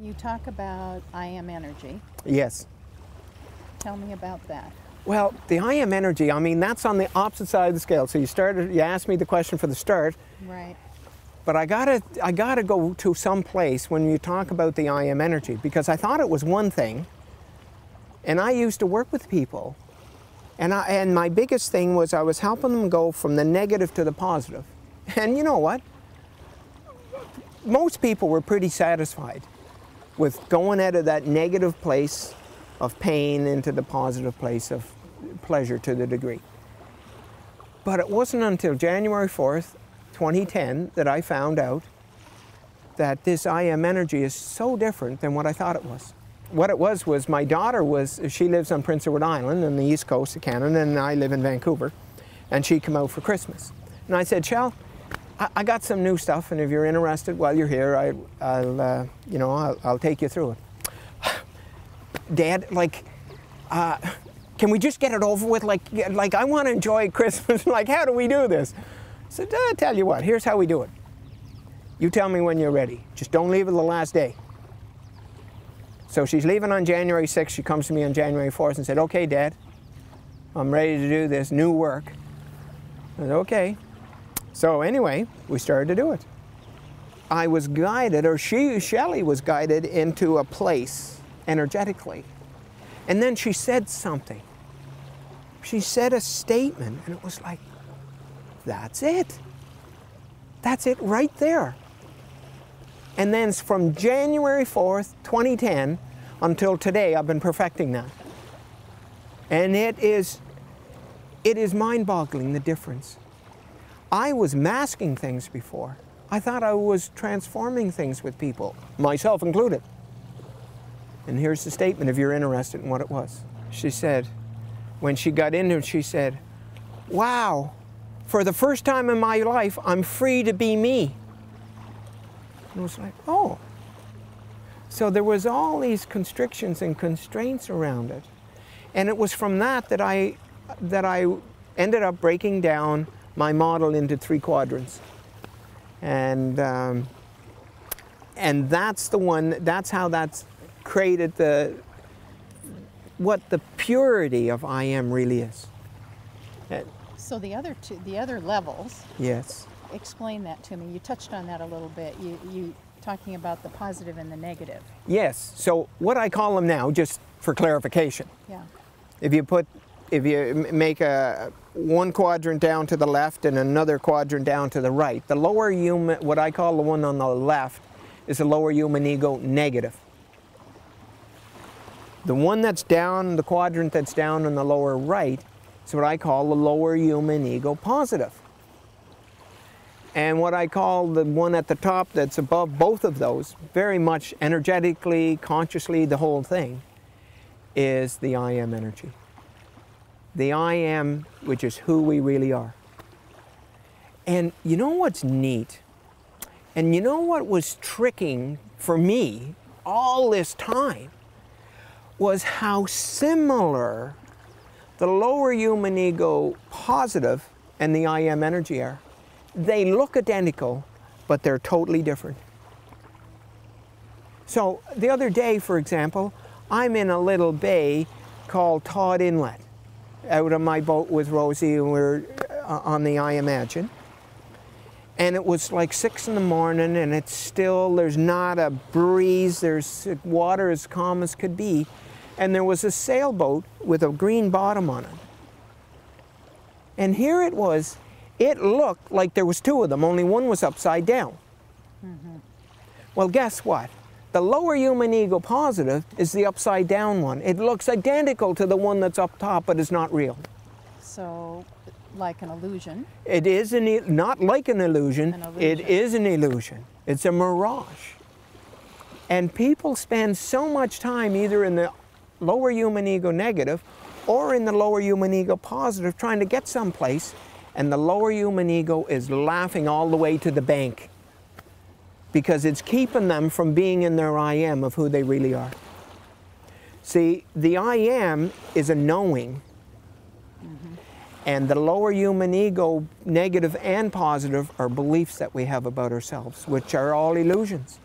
You talk about I am energy. Yes. Tell me about that. Well, the I am energy, I mean, that's on the opposite side of the scale. So you asked me the question for the start. Right. But I gotta go to some place when you talk about the I am energy, because I thought it was one thing, and I used to work with people, and my biggest thing was I was helping them go from the negative to the positive. And you know what? Most people were pretty satisfied with going out of that negative place of pain into the positive place of pleasure to the degree. But it wasn't until January 4th, 2010 that I found out that this I am energy is so different than what I thought it was. What it was my daughter she lives on Prince Edward Island on the east coast of Canada, and I live in Vancouver, and she came out for Christmas. And I said, Shell, I got some new stuff, and if you're interested while you're here, I'll take you through it. Dad, can we just get it over with? Like I want to enjoy Christmas. Like, how do we do this? I said, tell you what, here's how we do it. You tell me when you're ready. Just don't leave it the last day. So she's leaving on January 6th. She comes to me on January 4th and said, okay, Dad, I'm ready to do this new work. I said, okay. So anyway, we started to do it. I was guided, or Shelley was guided into a place energetically. And then she said something. She said a statement, and it was like, that's it. That's it right there. And then from January 4th, 2010 until today, I've been perfecting that. And it is mind-boggling, the difference. I was masking things before. I thought I was transforming things with people, myself included. And here's the statement, if you're interested in what it was. She said, when she got into it, she said, wow, for the first time in my life, I'm free to be me. And it was like, oh. So there was all these constrictions and constraints around it. And it was from that I ended up breaking down my model into 3 quadrants. And that's how that's created what the purity of I am really is. So the other levels. Yes. Explain that to me. You touched on that a little bit. You talking about the positive and the negative. Yes. So what I call them now, just for clarification. Yeah. If you make one quadrant down to the left and another quadrant down to the right, the lower human, what I call the one on the left, is the lower human ego negative. The one that's down, the quadrant that's down in the lower right, is what I call the lower human ego positive. And what I call the one at the top that's above both of those, very much energetically, consciously, the whole thing, is the I am energy. The I am, which is who we really are. And you know what's neat? And you know what was tricking for me all this time was how similar the lower human ego positive and the I am energy are. They look identical, but they're totally different. So the other day, for example, I'm in a little bay called Todd Inlet, out on my boat with Rosie, and we're on the I Imagine. And it was like 6 in the morning, and it's still, there's not a breeze, there's water as calm as could be. And there was a sailboat with a green bottom on it. And here it was, it looked like there was 2 of them, only one was upside down. Mm-hmm. Well, guess what? The lower human ego positive is the upside down one. It looks identical to the one that's up top, but it's not real. So, like an illusion? It is not like an illusion. It is an illusion. It's a mirage. And people spend so much time either in the lower human ego negative or in the lower human ego positive trying to get someplace, and the lower human ego is laughing all the way to the bank because it's keeping them from being in their I am of who they really are. See, the I am is a knowing. Mm-hmm. And the lower human ego, negative and positive, are beliefs that we have about ourselves, which are all illusions.